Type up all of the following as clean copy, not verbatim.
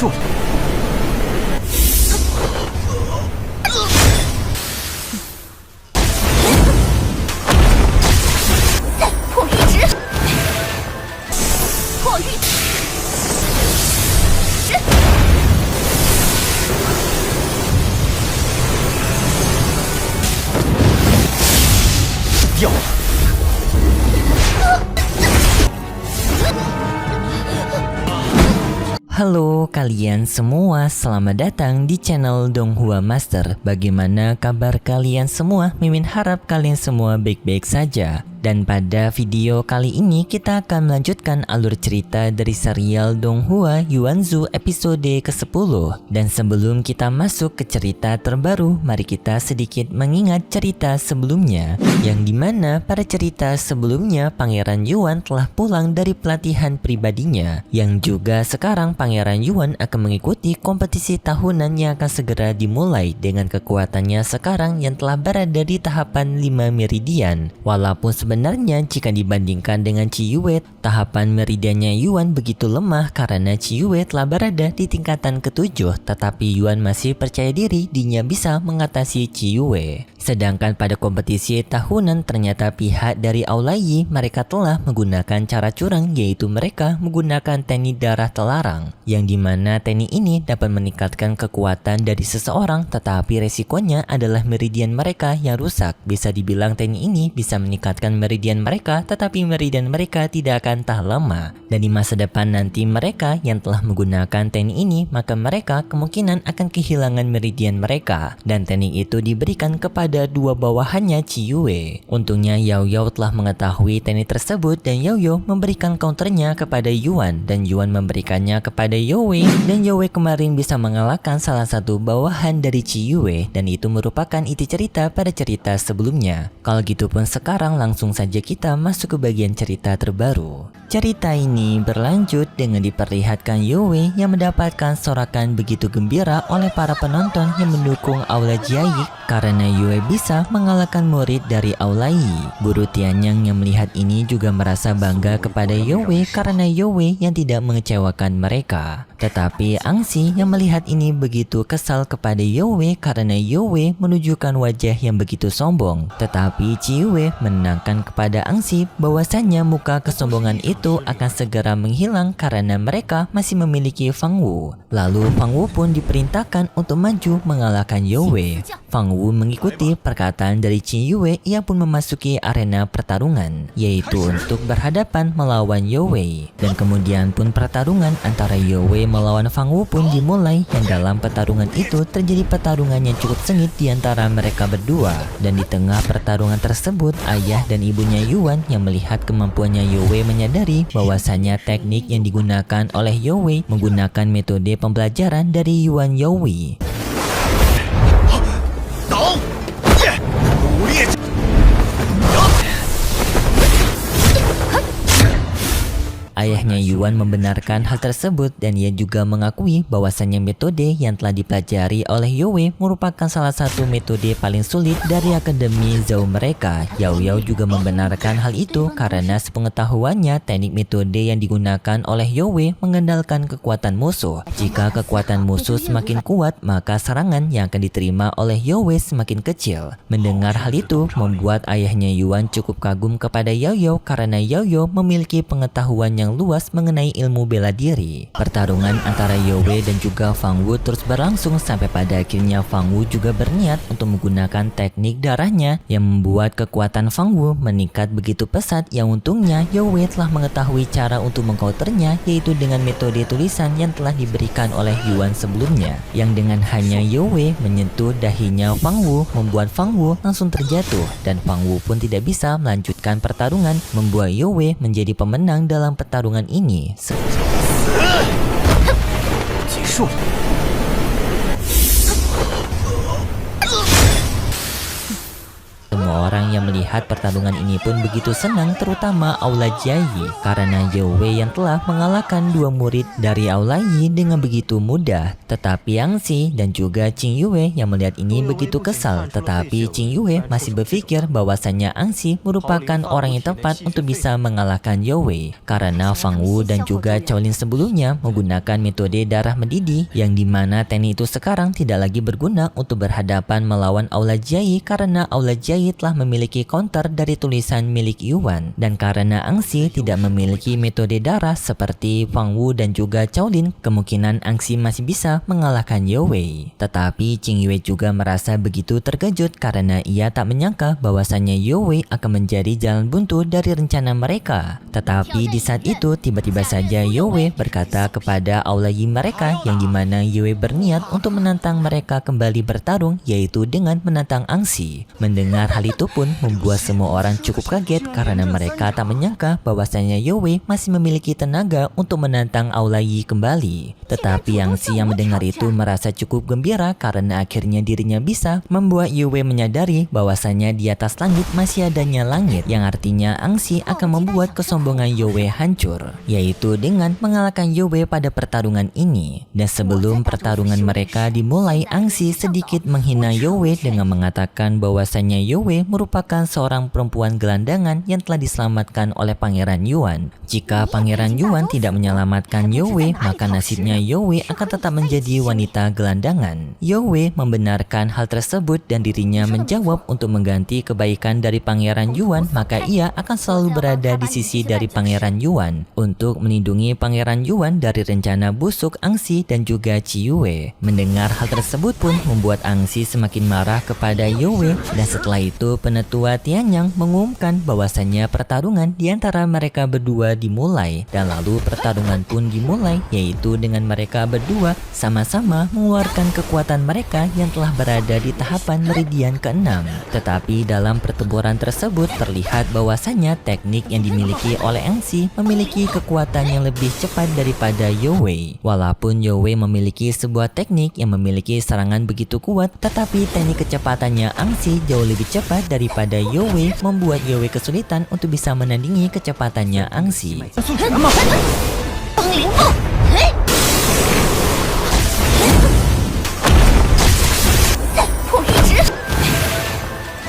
束了。破玉指，破玉指，掉了。 Halo kalian semua, selamat datang di channel Donghua Master. Bagaimana kabar kalian semua? Mimin harap kalian semua baik-baik saja. Dan pada video kali ini kita akan melanjutkan alur cerita dari serial Donghua Yuanzhu episode ke-10. Dan sebelum kita masuk ke cerita terbaru, mari kita sedikit mengingat cerita sebelumnya. Yang dimana pada cerita sebelumnya Pangeran Yuan telah pulang dari pelatihan pribadinya. Yang juga sekarang Pangeran Yuan akan mengikuti kompetisi tahunan yang akan segera dimulai dengan kekuatannya sekarang yang telah berada di tahapan 5 meridian. Walaupun sebenarnya jika dibandingkan dengan Chiyue, tahapan meridiannya Yuan begitu lemah karena Chiyue telah berada di tingkatan ke-7, tetapi Yuan masih percaya diri dirinya bisa mengatasi Chiyue. Sedangkan pada kompetisi tahunan ternyata pihak dari Aulai mereka telah menggunakan cara curang, yaitu mereka menggunakan teknik darah telarang, yang dimana teknik ini dapat meningkatkan kekuatan dari seseorang, tetapi resikonya adalah meridian mereka yang rusak. Bisa dibilang teknik ini bisa meningkatkan meridian mereka, tetapi meridian mereka tidak akan tahan lama. Dan di masa depan nanti mereka yang telah menggunakan teknik ini, maka mereka kemungkinan akan kehilangan meridian mereka. Dan teknik itu diberikan kepada dua bawahannya Chiyue. Untungnya Yao Yao telah mengetahui teknik tersebut dan Yao Yao memberikan counternya kepada Yuan, dan Yuan memberikannya kepada Youe, dan Youe kemarin bisa mengalahkan salah satu bawahan dari Chiyue, dan itu merupakan inti cerita pada cerita sebelumnya. Kalau gitu pun sekarang langsung saja kita masuk ke bagian cerita terbaru. Cerita ini berlanjut dengan diperlihatkan Youe yang mendapatkan sorakan begitu gembira oleh para penonton yang mendukung Aula Jiayi karena Youe bisa mengalahkan murid dari Aulai. Guru Tianyang yang melihat ini juga merasa bangga kepada Youe karena Youe yang tidak mengecewakan mereka. Tetapi Angxi yang melihat ini begitu kesal kepada Youe karena Youe menunjukkan wajah yang begitu sombong. Tetapi Chiyue menenangkan kepada Angxi bahwasannya muka kesombongan itu akan segera menghilang karena mereka masih memiliki Fang Wu. Lalu Fang Wu pun diperintahkan untuk maju mengalahkan Youe. Fang Wu mengikuti perkataan dari Chiyue, ia pun memasuki arena pertarungan, yaitu untuk berhadapan melawan Youe. Dan kemudian pun pertarungan antara Youe melawan Fang Wu pun dimulai, yang dalam pertarungan itu terjadi pertarungan yang cukup sengit di antara mereka berdua. Dan di tengah pertarungan tersebut, ayah dan ibunya Yuan yang melihat kemampuannya Youe menyadari bahwasanya teknik yang digunakan oleh Youe menggunakan metode pembelajaran dari Yuan Youe. Ayahnya Yuan membenarkan hal tersebut dan ia juga mengakui bahwasannya metode yang telah dipelajari oleh Youe merupakan salah satu metode paling sulit dari akademi Zhou mereka. Yao Yao juga membenarkan hal itu karena sepengetahuannya teknik metode yang digunakan oleh Youe mengendalikan kekuatan musuh. Jika kekuatan musuh semakin kuat, maka serangan yang akan diterima oleh Youe semakin kecil. Mendengar hal itu membuat ayahnya Yuan cukup kagum kepada Yao Yao karena Yao Yao memiliki pengetahuan yang luas mengenai ilmu bela diri. Pertarungan antara Youe dan juga Fang Wu terus berlangsung sampai pada akhirnya Fang Wu juga berniat untuk menggunakan teknik darahnya yang membuat kekuatan Fang Wu meningkat begitu pesat, yang untungnya Youe telah mengetahui cara untuk mengcounternya, yaitu dengan metode tulisan yang telah diberikan oleh Yuan sebelumnya, yang dengan hanya Youe menyentuh dahinya Fang Wu membuat Fang Wu langsung terjatuh, dan Fang Wu pun tidak bisa melanjutkan pertarungan, membuat Youe menjadi pemenang dalam pertarungan ini. semua orang yang melihat pertarungan ini pun begitu senang, terutama Aula Jai, karena Yue yang telah mengalahkan dua murid dari Aula Yi dengan begitu mudah. Tetapi Angxi dan juga Qing Yue yang melihat ini begitu kesal, tetapi Qing Yue masih berpikir bahwasannya Angxi merupakan orang yang tepat untuk bisa mengalahkan Yue, karena Fang Wu dan juga Cao Lin sebelumnya menggunakan metode darah mendidih, yang dimana teknik itu sekarang tidak lagi berguna untuk berhadapan melawan Aula Jai, karena Aula Jai telah memiliki counter dari tulisan milik Yuan, dan karena Angxi tidak memiliki metode darah seperti Fang Wu dan juga Cao Lin, kemungkinan Angxi masih bisa mengalahkan Yue. Tetapi Qing Yue juga merasa begitu terkejut karena ia tak menyangka bahwasannya Yue akan menjadi jalan buntu dari rencana mereka. Tetapi di saat itu tiba-tiba saja Yue berkata kepada Aula Yi mereka, yang dimana Yue berniat untuk menantang mereka kembali bertarung, yaitu dengan menantang Angxi. Mendengar hal itu pun membuat semua orang cukup kaget karena mereka tak menyangka bahwasanya Yue masih memiliki tenaga untuk menantang Aula Yi kembali. Tetapi Angxi yang mendengar itu merasa cukup gembira karena akhirnya dirinya bisa membuat Yue menyadari bahwasanya di atas langit masih adanya langit, yang artinya Angxi akan membuat kesombongan Yue hancur, yaitu dengan mengalahkan Yue pada pertarungan ini. Dan sebelum pertarungan mereka dimulai, Angxi sedikit menghina Yue dengan mengatakan bahwasanya Yue merupakan seorang perempuan gelandangan yang telah diselamatkan oleh Pangeran Yuan. Jika Pangeran Yuan tidak menyelamatkan Yue, maka nasibnya Yue akan tetap menjadi wanita gelandangan. Yue membenarkan hal tersebut dan dirinya menjawab untuk mengganti kebaikan dari Pangeran Yuan, maka ia akan selalu berada di sisi dari Pangeran Yuan untuk melindungi Pangeran Yuan dari rencana busuk Angxi dan juga Yue. Mendengar hal tersebut pun membuat Angxi semakin marah kepada Yue, dan setelah itu penetua Tianyang mengumumkan bahwasannya pertarungan di antara mereka berdua dimulai, dan lalu pertarungan pun dimulai, yaitu dengan mereka berdua sama-sama mengeluarkan kekuatan mereka yang telah berada di tahapan meridian ke-6. Tetapi dalam pertempuran tersebut terlihat bahwasannya teknik yang dimiliki oleh Angxi memiliki kekuatan yang lebih cepat daripada Yue. Walaupun Yue memiliki sebuah teknik yang memiliki serangan begitu kuat, tetapi teknik kecepatannya Angxi jauh lebih cepat daripada Yue, membuat Yue kesulitan untuk bisa menandingi kecepatannya Angxi.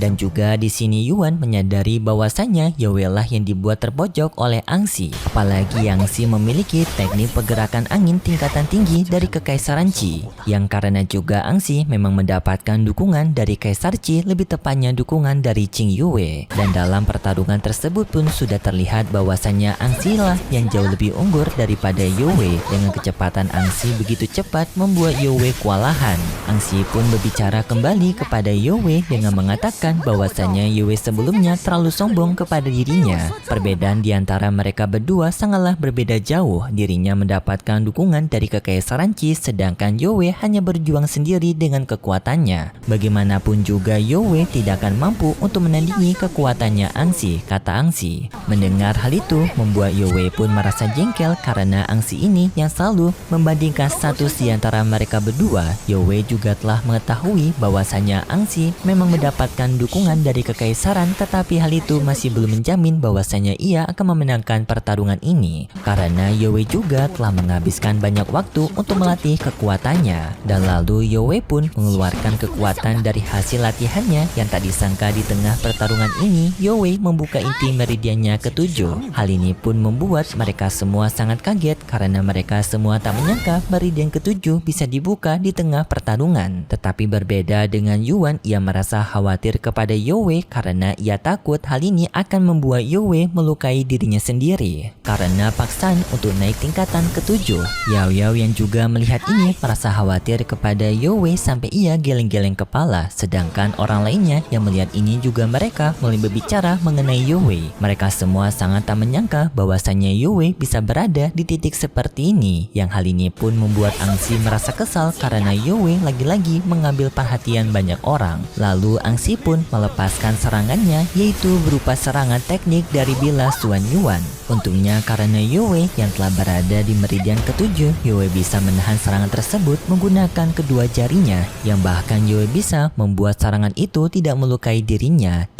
Dan juga di sini Yuan menyadari bahwasanya Yue lah yang dibuat terpojok oleh Angxi. Apalagi Angxi memiliki teknik pergerakan angin tingkatan tinggi dari Kekaisaran Qi, yang karena juga Angxi memang mendapatkan dukungan dari Kaisar Qi, lebih tepatnya dukungan dari Qing Yue. Dan dalam pertarungan tersebut pun sudah terlihat bahwasanya Angxi lah yang jauh lebih unggul daripada Yue. Dengan kecepatan Angxi begitu cepat membuat Yue kewalahan. Angxi pun berbicara kembali kepada Yue dengan mengatakan bahwasanya Yue sebelumnya terlalu sombong kepada dirinya. Perbedaan di antara mereka berdua sangatlah berbeda jauh. Dirinya mendapatkan dukungan dari Kekaisaran Qi, sedangkan Yue hanya berjuang sendiri dengan kekuatannya. Bagaimanapun juga Yue tidak akan mampu untuk menandingi kekuatannya Angxi, kata Angxi. Mendengar hal itu membuat Yue pun merasa jengkel karena Angxi ini yang selalu membandingkan status di antara mereka berdua. Yue juga telah mengetahui bahwasanya Angxi memang mendapatkan dukungan dari kekaisaran, tetapi hal itu masih belum menjamin bahwasanya ia akan memenangkan pertarungan ini, karena Yue juga telah menghabiskan banyak waktu untuk melatih kekuatannya. Dan lalu Yue pun mengeluarkan kekuatan dari hasil latihannya yang tak disangka di tengah pertarungan ini Yue membuka inti meridiannya ke-7. Hal ini pun membuat mereka semua sangat kaget karena mereka semua tak menyangka meridian ke-7 bisa dibuka di tengah pertarungan. Tetapi berbeda dengan Yuan, ia merasa khawatir kepada Yue karena ia takut hal ini akan membuat Yue melukai dirinya sendiri karena paksaan untuk naik tingkatan ke-7. Yao Yao yang juga melihat ini merasa khawatir kepada Yue sampai ia geleng-geleng kepala, sedangkan orang lainnya yang melihat ini juga mereka mulai berbicara mengenai Yue. Mereka semua sangat tak menyangka bahwasanya Yue bisa berada di titik seperti ini, yang hal ini pun membuat Angxi merasa kesal karena Yue lagi-lagi mengambil perhatian banyak orang. Lalu Angxi pun melepaskan serangannya, yaitu berupa serangan teknik dari bilah Xuan Yuan. Untungnya karena Yue yang telah berada di meridian ke-7, Yue bisa menahan serangan tersebut menggunakan kedua jarinya, yang bahkan Yue bisa membuat serangan itu tidak melukai dirinya.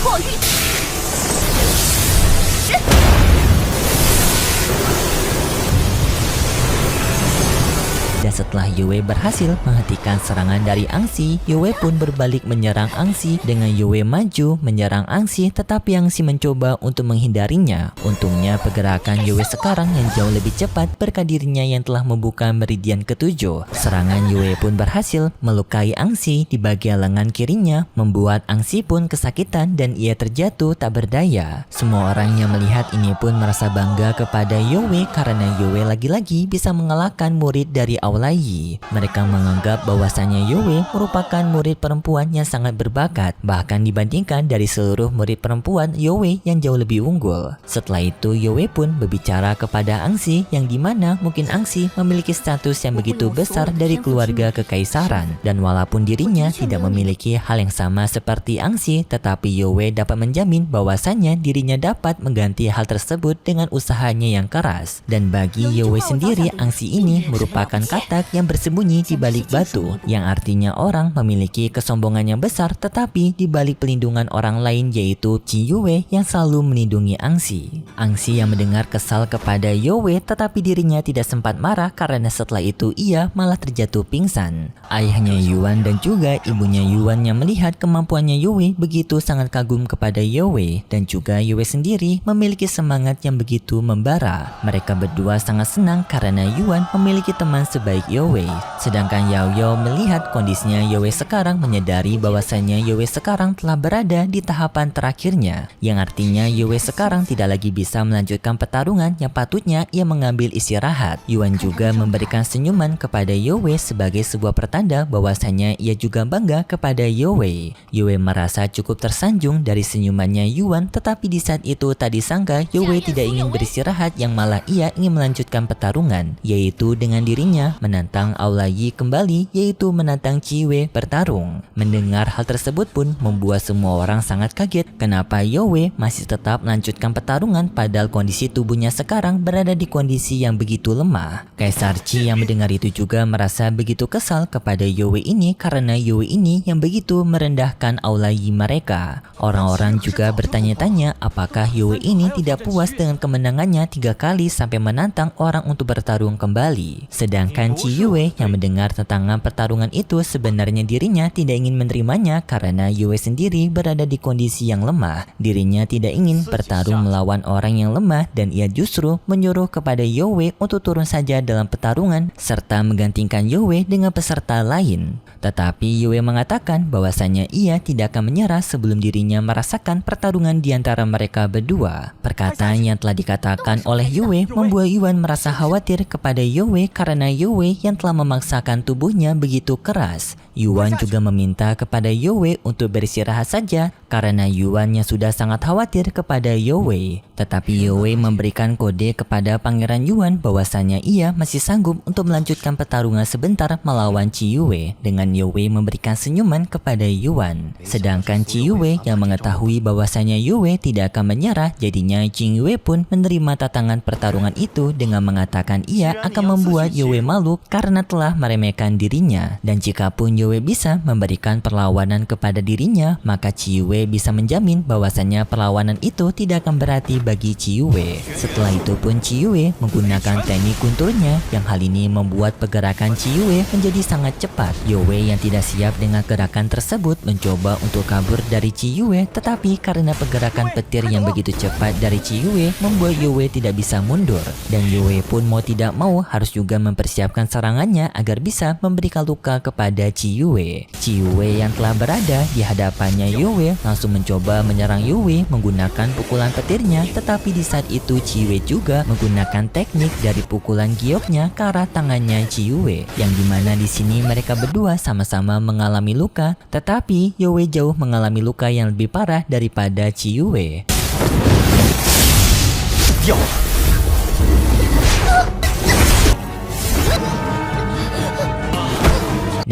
破玉之。 Dan setelah Yue berhasil menghentikan serangan dari Angxi, Yue pun berbalik menyerang Angxi. Dengan Yue maju menyerang Angxi, tetapi Angxi mencoba untuk menghindarinya. Untungnya pergerakan Yue sekarang yang jauh lebih cepat berkat dirinya yang telah membuka meridian ketujuh. Serangan Yue pun berhasil melukai Angxi di bagian lengan kirinya, membuat Angxi pun kesakitan dan ia terjatuh tak berdaya. Semua orang yang melihat ini pun merasa bangga kepada Yue karena Yue lagi-lagi bisa mengalahkan murid dari Aulai. Mereka menganggap bahwasannya Yue merupakan murid perempuan yang sangat berbakat, bahkan dibandingkan dari seluruh murid perempuan Yue yang jauh lebih unggul. Setelah itu Yue pun berbicara kepada Angxi yang dimana mungkin Angxi memiliki status yang begitu besar dari keluarga kekaisaran, dan walaupun dirinya tidak memiliki hal yang sama seperti Angxi, tetapi Yue dapat menjamin bahwasannya dirinya dapat mengganti hal tersebut dengan usahanya yang keras. Dan bagi Yue sendiri, Angxi ini merupakan katak yang bersembunyi di balik batu, yang artinya orang memiliki kesombongan yang besar tetapi di balik pelindungan orang lain, yaitu Qi Yue yang selalu melindungi Angxi. Angxi yang mendengar kesal kepada Yue tetapi dirinya tidak sempat marah karena setelah itu ia malah terjatuh pingsan. Ayahnya Yuan dan juga ibunya Yuan yang melihat kemampuannya Yue begitu sangat kagum kepada Yue, dan juga Yue sendiri memiliki semangat yang begitu membara. Mereka berdua sangat senang karena Yuan memiliki teman sebaik Yue. Sedangkan Yao Yao melihat kondisinya Yue sekarang menyadari bahwasannya Yue sekarang telah berada di tahapan terakhirnya, yang artinya Yue sekarang tidak lagi bisa melanjutkan pertarungan yang patutnya ia mengambil istirahat. Yuan juga memberikan senyuman kepada Yue sebagai sebuah pertanda bahwasannya ia juga bangga kepada Yue. Yue merasa cukup tersanjung dari senyumannya Yuan, tetapi di saat itu tak disangka Yue tidak ingin beristirahat, yang malah ia ingin melanjutkan pertarungan, yaitu dengan dirinya menantang Aulai kembali, yaitu menantang Qi Yue bertarung. Mendengar hal tersebut pun membuat semua orang sangat kaget kenapa Yue masih tetap melanjutkan pertarungan padahal kondisi tubuhnya sekarang berada di kondisi yang begitu lemah. Kaisar Qi yang mendengar itu juga merasa begitu kesal kepada Yue ini karena Yue ini yang begitu merendahkan Aulai mereka. Orang-orang juga bertanya-tanya apakah Yue ini tidak puas dengan kemenangannya 3 kali sampai menantang orang untuk bertarung kembali. Sedangkan Qi Yue yang mendengar tentang pertarungan itu sebenarnya dirinya tidak ingin menerimanya karena Yue sendiri berada di kondisi yang lemah. Dirinya tidak ingin bertarung melawan orang yang lemah dan ia justru menyuruh kepada Yue untuk turun saja dalam pertarungan serta menggantikan Yue dengan peserta lain. Tetapi Yue mengatakan bahwasannya ia tidak akan menyerah sebelum dirinya merasakan pertarungan di antara mereka berdua. Perkataan yang telah dikatakan oleh Yue membuat Yuan merasa khawatir kepada Yue karena Yue yang telah memaksakan tubuhnya begitu keras. Yuan juga meminta kepada Yue untuk beristirahat saja karena Yuan yang sudah sangat khawatir kepada Yue. Tetapi Yue memberikan kode kepada Pangeran Yuan bahwasanya ia masih sanggup untuk melanjutkan pertarungan sebentar melawan Qi Yue, dengan Yue memberikan senyuman kepada Yuan. Sedangkan Qi Yue yang mengetahui bahwasanya Yue tidak akan menyerah, jadinya Qi Yue pun menerima tantangan pertarungan itu dengan mengatakan ia akan membuat Yue malu karena telah meremehkan dirinya, dan jikapun Yue bisa memberikan perlawanan kepada dirinya, maka Qi Yue bisa menjamin bahwasannya perlawanan itu tidak akan berarti bagi Qi Yue. Setelah itu pun Qi Yue menggunakan teknik gunturnya, yang hal ini membuat pergerakan Qi Yue menjadi sangat cepat. Yue yang tidak siap dengan gerakan tersebut mencoba untuk kabur dari Qi Yue, tetapi karena pergerakan petir yang begitu cepat dari Qi Yue membuat Yue tidak bisa mundur, dan Yue pun mau tidak mau harus juga mempersiapkan serangannya agar bisa memberikan luka kepada Qi Yue. Qi Yue yang telah berada di hadapannya Yue langsung mencoba menyerang Yue menggunakan pukulan petirnya, tetapi di saat itu Qi Yue juga menggunakan teknik dari pukulan gioknya ke arah tangannya Qi Yue, yang dimana di sini mereka berdua sama-sama mengalami luka, tetapi Yue jauh mengalami luka yang lebih parah daripada Qi Yue.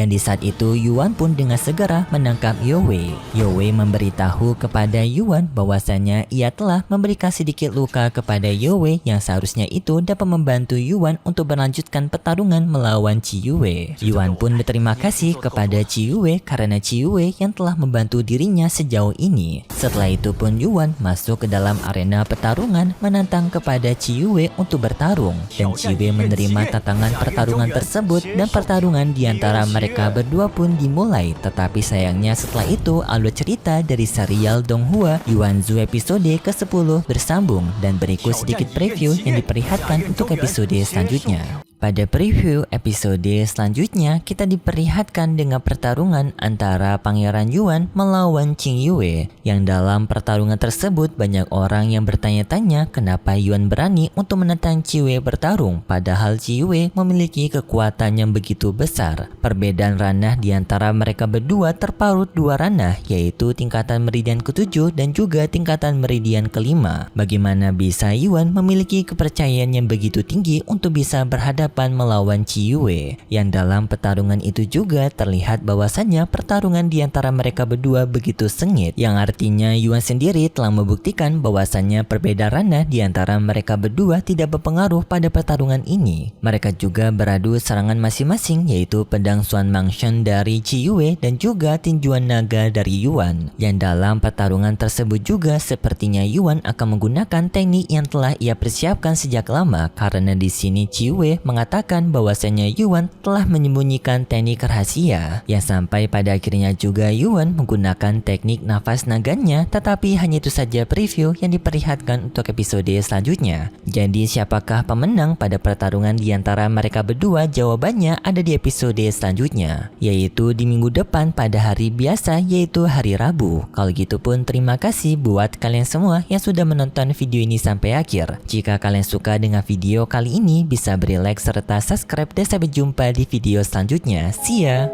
Dan di saat itu Yuan pun dengan segera menangkap Yowie. Yowie memberitahu kepada Yuan bahwasanya ia telah memberikan sedikit luka kepada Yowie yang seharusnya itu dapat membantu Yuan untuk melanjutkan pertarungan melawan Ciyue. Yuan pun berterima kasih kepada Ciyue karena Ciyue yang telah membantu dirinya sejauh ini. Setelah itu pun Yuan masuk ke dalam arena pertarungan menantang kepada Ciyue untuk bertarung, dan Ciyue menerima tantangan pertarungan tersebut dan pertarungan di antara mereka berdua pun dimulai. Tetapi sayangnya setelah itu alur cerita dari serial Donghua Yuanzu episode ke-10 bersambung, dan berikut sedikit preview yang diperlihatkan untuk episode selanjutnya. Pada preview episode selanjutnya, kita diperlihatkan dengan pertarungan antara Pangeran Yuan melawan Qingyue, yang dalam pertarungan tersebut banyak orang yang bertanya-tanya kenapa Yuan berani untuk menentang Ciyue bertarung, padahal Ciyue memiliki kekuatan yang begitu besar. Perbedaan ranah di antara mereka berdua terpaut dua ranah, yaitu tingkatan meridian ke-7 dan juga tingkatan meridian ke-5. Bagaimana bisa Yuan memiliki kepercayaan yang begitu tinggi untuk bisa berhadapan melawan Ciyue, yang dalam pertarungan itu juga terlihat bahwasannya pertarungan di antara mereka berdua begitu sengit, yang artinya Yuan sendiri telah membuktikan bahwasannya perbedaan ranah di antara mereka berdua tidak berpengaruh pada pertarungan ini. Mereka juga beradu serangan masing-masing, yaitu pedang Xuan Mangshan dari Ciyue dan juga tinjuan naga dari Yuan, yang dalam pertarungan tersebut juga sepertinya Yuan akan menggunakan teknik yang telah ia persiapkan sejak lama, karena di sini Ciyue mengatakan bahwasanya Yuan telah menyembunyikan teknik rahasia, yang sampai pada akhirnya juga Yuan menggunakan teknik nafas naganya. Tetapi hanya itu saja preview yang diperlihatkan untuk episode selanjutnya. Jadi siapakah pemenang pada pertarungan di antara mereka berdua? Jawabannya ada di episode selanjutnya, yaitu di minggu depan pada hari biasa, yaitu hari Rabu. Kalau gitu pun terima kasih buat kalian semua yang sudah menonton video ini sampai akhir. Jika kalian suka dengan video kali ini, bisa beri like serta subscribe, dan sampai jumpa di video selanjutnya. See ya!